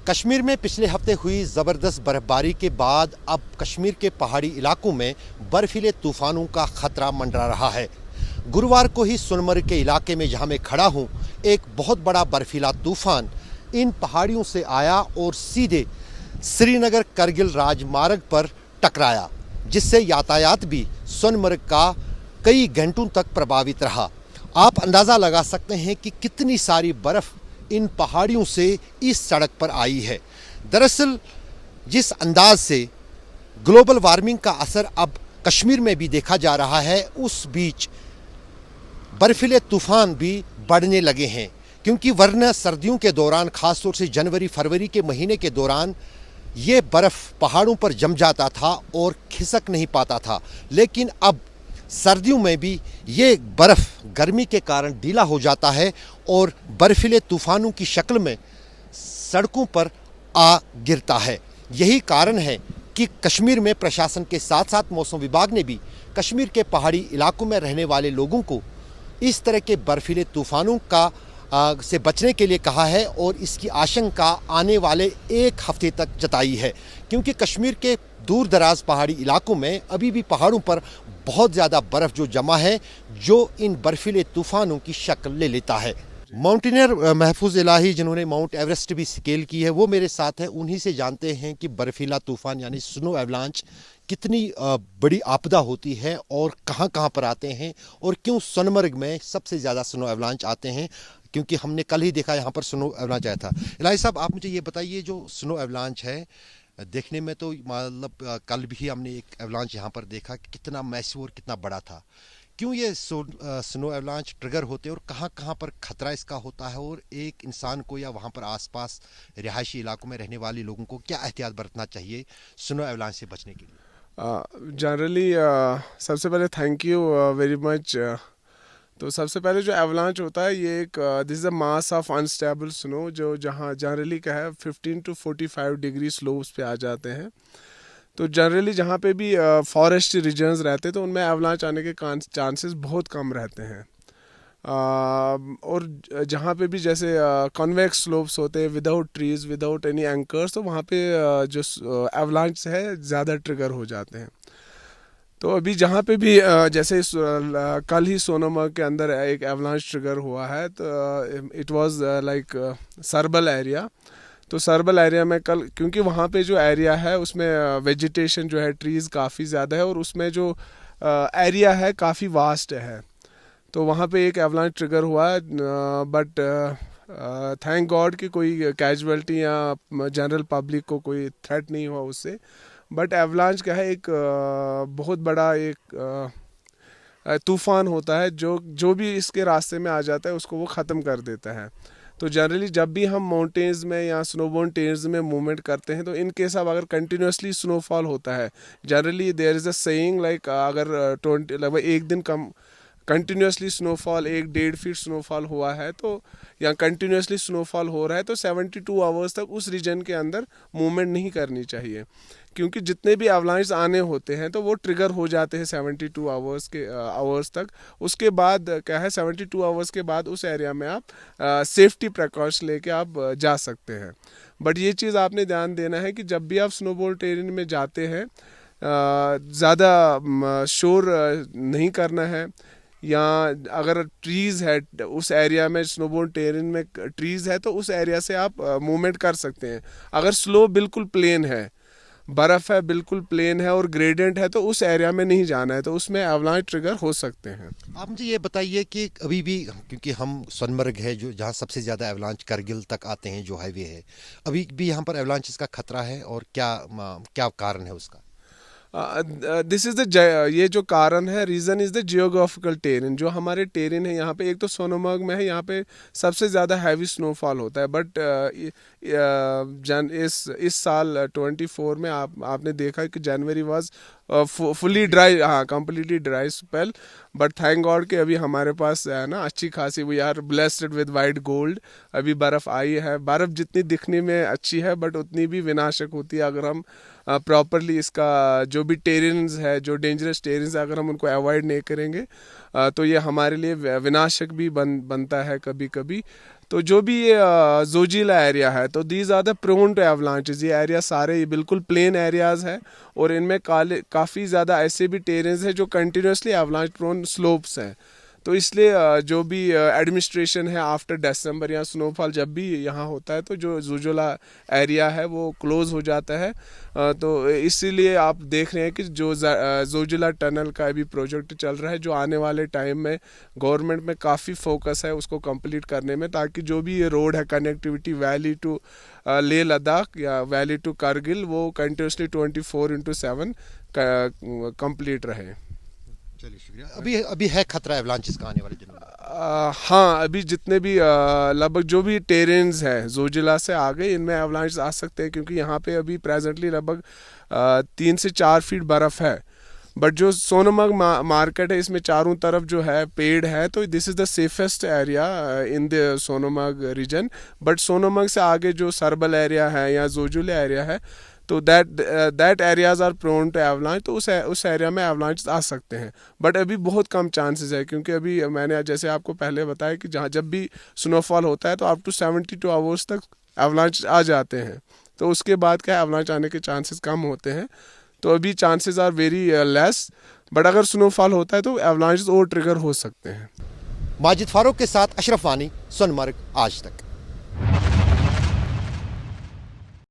कश्मीर में पिछले हफ्ते हुई ज़बरदस्त बर्फबारी के बाद अब कश्मीर के पहाड़ी इलाकों में बर्फीले तूफानों का खतरा मंडरा रहा है। गुरुवार को ही सोनमर्ग के इलाके में जहां मैं खड़ा हूं, एक बहुत बड़ा बर्फीला तूफान इन पहाड़ियों से आया और सीधे श्रीनगर करगिल राजमार्ग पर टकराया, जिससे यातायात भी सोनमर्ग का कई घंटों तक प्रभावित रहा। आप अंदाज़ा लगा सकते हैं कि कितनी सारी बर्फ़ इन पहाड़ियों से इस सड़क पर आई है। दरअसल जिस अंदाज से ग्लोबल वार्मिंग का असर अब कश्मीर में भी देखा जा रहा है, उस बीच बर्फीले तूफान भी बढ़ने लगे हैं, क्योंकि वरना सर्दियों के दौरान, खासतौर से जनवरी फरवरी के महीने के दौरान ये बर्फ़ पहाड़ों पर जम जाता था और खिसक नहीं पाता था। लेकिन अब सर्दियों में भी ये बर्फ़ गर्मी के कारण ढीला हो जाता है और बर्फीले तूफानों की शक्ल में सड़कों पर आ गिरता है। यही कारण है कि कश्मीर में प्रशासन के साथ साथ मौसम विभाग ने भी कश्मीर के पहाड़ी इलाकों में रहने वाले लोगों को इस तरह के बर्फीले तूफानों से बचने के लिए कहा है और इसकी आशंका आने वाले एक हफ्ते तक जताई है, क्योंकि कश्मीर के दूर दराज पहाड़ी इलाकों में अभी भी पहाड़ों पर बहुत ज़्यादा बर्फ़ जो जमा है, जो इन बर्फीले तूफानों की शक्ल ले लेता है। माउंटेनियर महफूज इलाही, जिन्होंने माउंट एवरेस्ट भी स्केल की है, वो मेरे साथ हैं। उन्हीं से जानते हैं कि बर्फीला तूफान यानी स्नो एवलांच कितनी बड़ी आपदा होती है और कहाँ कहाँ पर आते हैं, और क्यों सोनमर्ग में सबसे ज़्यादा स्नो एवलांच आते हैं, क्योंकि हमने कल ही देखा यहाँ पर स्नो एवलांच आया था। इलाही साहब, आप मुझे ये बताइए, जो स्नो एवलांच है, देखने में तो मतलब कल भी हमने एक एवलांच यहाँ पर देखा कि कितना मैसिव और कितना बड़ा था। क्यों ये स्नो एवलांच ट्रिगर होते हैं और कहाँ कहाँ पर खतरा इसका होता है, और एक इंसान को या वहाँ पर आसपास रिहायशी इलाकों में रहने वाले लोगों को क्या एहतियात बरतना चाहिए स्नो एवलांच से बचने के लिए? जनरली सबसे पहले थैंक यू वेरी मच। तो सबसे पहले जो एवलांच होता है, ये एक this is a mass of unstable snow जो जहाँ जनरली क्या है 15 to 45 डिग्री स्लोप्स पे आ जाते हैं। तो जनरली जहाँ पे भी फॉरेस्ट रीजन्स रहते हैं तो उनमें एवलांच आने के चांसेस बहुत कम रहते हैं। और जहाँ पे भी जैसे कॉन्वेक्स स्लोप्स होते हैं without trees, without any anchors, तो वहाँ पे जो एवलांच है ज़्यादा ट्रिगर हो जाते हैं। तो अभी जहाँ पे भी जैसे कल ही सोनमर्ग के अंदर एक एवलांच ट्रिगर हुआ है, तो it was like Sarbal area. तो सरबल एरिया में कल, क्योंकि वहाँ पे जो एरिया है उसमें वेजिटेशन जो है, ट्रीज़ काफ़ी ज़्यादा है और उसमें जो एरिया है काफ़ी वास्ट है, तो वहाँ पे एक एवलांच ट्रिगर हुआ है। बट थैंक गॉड कि कोई कैजुअलिटी या जनरल पब्लिक को कोई थ्रेट नहीं हुआ उससे। बट एवलांच क्या है, एक बहुत बड़ा एक तूफान होता है जो जो भी इसके रास्ते में आ जाता है उसको वो ख़त्म कर देता है। तो जनरली जब भी हम माउंटेन्स में या स्नोबोर्न टेर्स में मूवमेंट करते हैं, तो इन केस अब अगर कंटिन्यूसली स्नोफॉल होता है, generally there is a saying like अगर 20 लगभग एक दिन कम कंटिन्यूसली स्नोफॉल 1-1.5 फीट स्नोफॉल हुआ है, तो या कंटिन्यूसली स्नोफॉल हो रहा है, तो 72 आवर्स तक उस रीजन के अंदर मूवमेंट नहीं करनी चाहिए, क्योंकि जितने भी अवलांच आने होते हैं तो वो ट्रिगर हो जाते हैं 72 आवर्स तक। उसके बाद क्या है, 72 आवर्स के बाद उस एरिया में आप सेफ्टी प्रिकॉशन लेके आप जा सकते हैं। बट ये चीज़ आपने ध्यान देना है कि जब भी आप स्नोबॉर्न टेरेन में जाते हैं, ज़्यादा शोर नहीं करना है, या अगर ट्रीज़ है उस एरिया में, स्नोबोर्न टेरेन में ट्रीज़ है, तो उस एरिया से आप मूवमेंट कर सकते हैं। अगर स्लो बिल्कुल प्लेन है, बर्फ़ है, बिल्कुल प्लेन है और ग्रेडियंट है, तो उस एरिया में नहीं जाना है, तो उसमें एवलांच ट्रिगर हो सकते हैं। आप मुझे ये बताइए कि अभी भी, क्योंकि हम सोनमर्ग है जो जहाँ सबसे ज़्यादा एवलांच करगिल तक आते हैं, जो हाईवे है, अभी भी यहाँ पर एवलांच का खतरा है, और क्या क्या कारण है उसका? दिस इज़ द ये जो कारण है, reason is the geographical terrain. जो हमारे टेरेन है यहाँ पे, एक तो सोनमर्ग में है, यहाँ पे सबसे ज़्यादा हैवी स्नोफॉल होता है। बट इस साल 24 में आपने देखा कि जनवरी वाज फुली ड्राई, हाँ completely dry spell. But thank God कि अभी हमारे पास है ना अच्छी खासी, we are blessed with white gold. अभी बर्फ़ आई है। बर्फ़ जितनी दिखने में अच्छी है, बट उतनी भी विनाशक होती है अगर हम प्रॉपरली इसका जो भी टेरेन्स है, जो डेंजरस टेरेन्स है, अगर हम उनको अवॉइड नहीं करेंगे तो ये हमारे लिए विनाशक भी बनता है कभी कभी। तो जो भी ये जोजिला एरिया है, तो these are the prone to avalanches. ये एरिया सारे ये बिल्कुल प्लेन एरियाज है और इनमें काफ़ी ज़्यादा ऐसे भी टेरेंस है जो कंटिन्यूसली एवलांच प्रोन स्लोप्स हैं। तो इसलिए जो भी एडमिनिस्ट्रेशन है आफ्टर दिसंबर या स्नोफॉल जब भी यहाँ होता है तो जो जोजिला एरिया है वो क्लोज़ हो जाता है। तो इसीलिए आप देख रहे हैं कि जो जोजिला टनल का अभी प्रोजेक्ट चल रहा है, जो आने वाले टाइम में गवर्नमेंट में काफ़ी फोकस है उसको कंप्लीट करने में, ताकि जो भी ये रोड है connectivity valley to Leh Ladakh या वैली टू कारगिल वो कंटिन्यूसली 24/7 कंप्लीट रहे। चलिए शुक्रिया। अभी है खतरा एवलांचेस का आने वाले दिनों में? हाँ, अभी जितने भी लगभग जो भी टेरेन्स है जोजिला से आगे इनमें एवलांच आ सकते हैं, क्योंकि यहाँ पे अभी प्रेजेंटली लगभग 3 से 4 फीट बर्फ़ है। बट जो सोनमर्ग मार्केट है इसमें चारों तरफ जो है पेड़ है, तो this is the safest area in the Sonmarg region. But Sonmarg से आगे जो सरबल एरिया है या जोजिला एरिया है, तो that areas are prone to avalanche. तो उस एरिया में एवलांच आ सकते हैं, बट अभी बहुत कम चांसेस है, क्योंकि अभी मैंने जैसे आपको पहले बताया कि जहाँ जब भी स्नोफॉल होता है तो अप टू 72 आवर्स तक एवलांच आ जाते हैं। तो उसके बाद क्या एवलांच आने के चांसेस कम होते हैं। तो अभी chances are very less, but अगर स्नोफॉल होता है तो एवलांच और ट्रिगर हो सकते हैं। माजिद फारूक के साथ अशरफ वानी, सोनमर्ग आज तक।